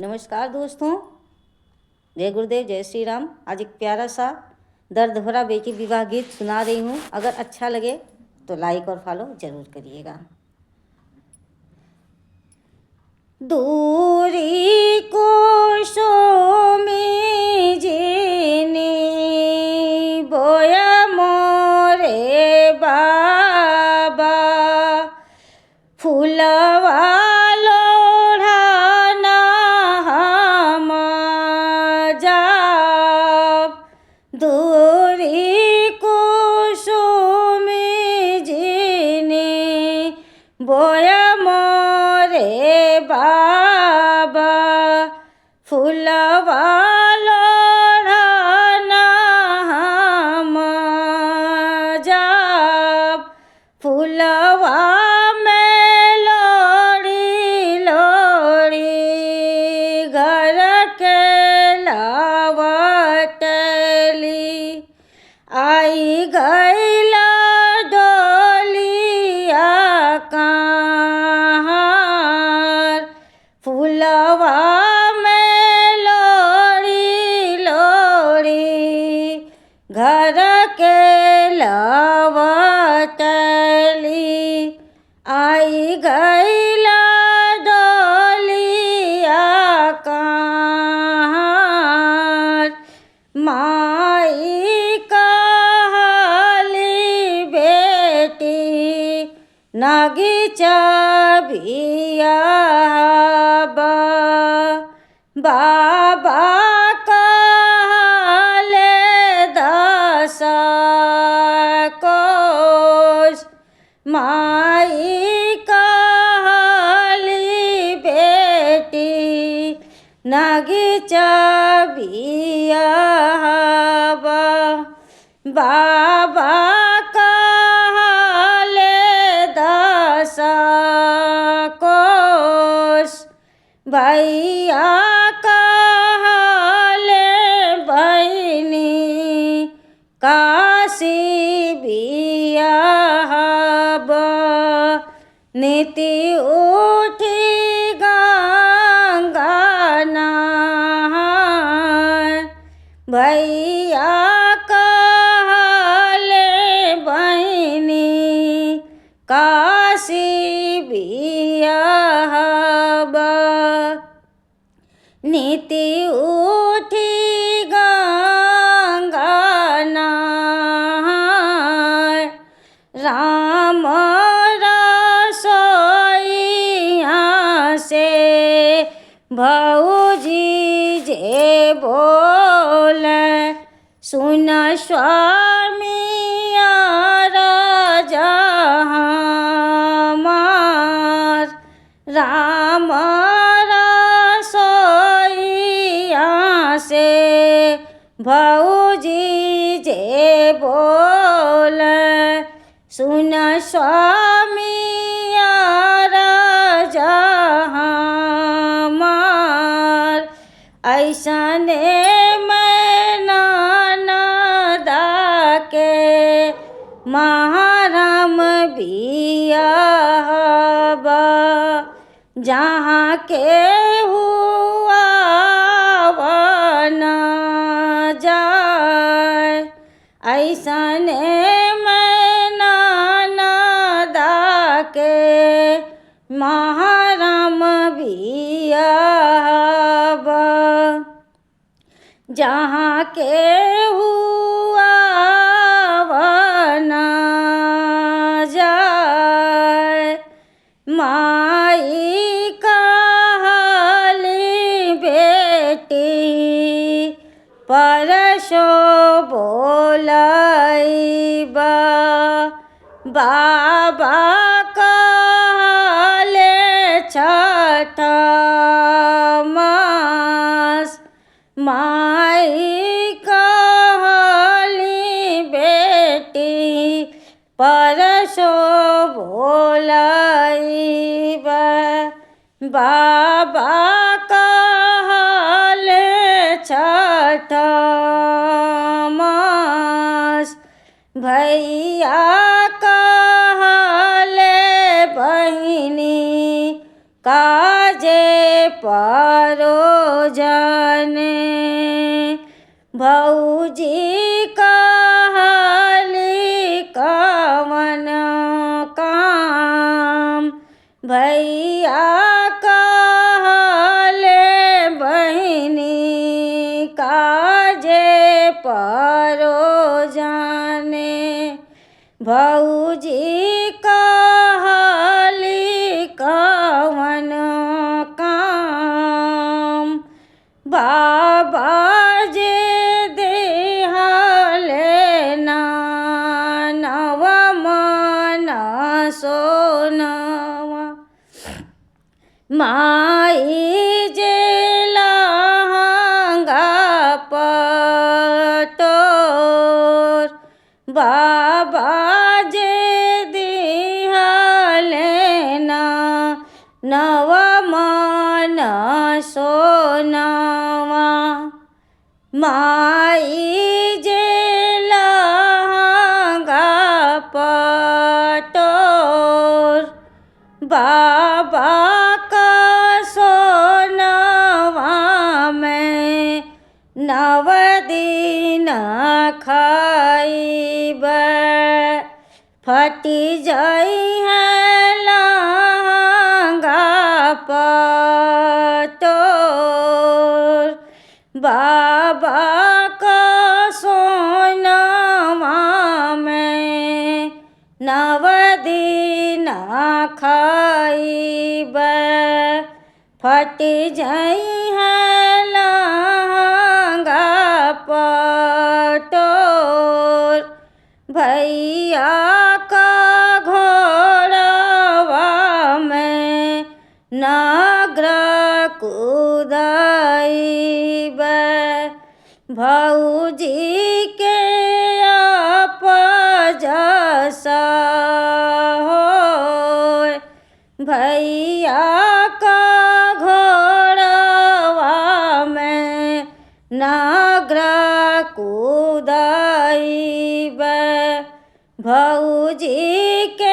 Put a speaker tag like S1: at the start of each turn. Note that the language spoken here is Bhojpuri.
S1: नमस्कार दोस्तों, जय गुरुदेव, जय श्री राम। आज एक प्यारा सा दर्द भरा बेटी विवाह गीत सुना रही हूँ। अगर अच्छा लगे तो लाइक और फॉलो जरूर करिएगा। दूरी कोसों में जीने बोया मोरे बाबा, फूलवा दूरी कुसुम जीने बोया मोरे बाबा, फूलवा लोढ़ाना हम जाब, फूलवा में लोड़ी लोड़ी घर के आई गैला डोलिया कहाँ, फूलवा में लोड़ी लोड़ी घर के लवटली, आई गैला डोलिया कहाँ, माई नागीचा बिया बाबा कहले 10 कोस, माई कहली बेटी नागीचा बिया बाबा कोस, भैया कहले बहिनी काशी बियाहब, नीति उठी गंगा नहाय, भैया कहले बहिनी काशी बियाहब, नीति उठी गंगा नहाय, राम रसोइया से भौजी जे बोले, सुन स्वामी राम रसोइया से भौजी जे बोले, सुन स्वामी हमार, ऐसने मैं ननदा के महाराम बियाहबा, जहाँ के हुआ न जाए, ऐसने मैं ननदा के महाराम बियाहबा, जहाँ के हुआ न जाए, माई परसो बोलाइबा, बाबा कहले 6 मास, माई कहली बेटी परसो बोलाइबा, बाबा कहले 6 मास, भैया कहले बहिनी काजे परोजने भौजी कहली कवन काम भैया कहले बहिनी काजे परोजने भौजी कहली कवन काम बाबा जे देहले नव मन सोनवा माई जे लहंगा पटोर बाबा जे दिहले नव मन सोनवा माई जे लहंगा पटोर बाबा का सोनवा में नव दिन खाइब फटी जाई है लहंगा पटोर बाबा का सोनवा में नव दिन खाइब फट जाई है लहंगा पटोर भैया का घोड़वा में नागर कुदाइब भौजी के अपजस होय भैया का घोड़वा में नागर कुदाइब भौजी के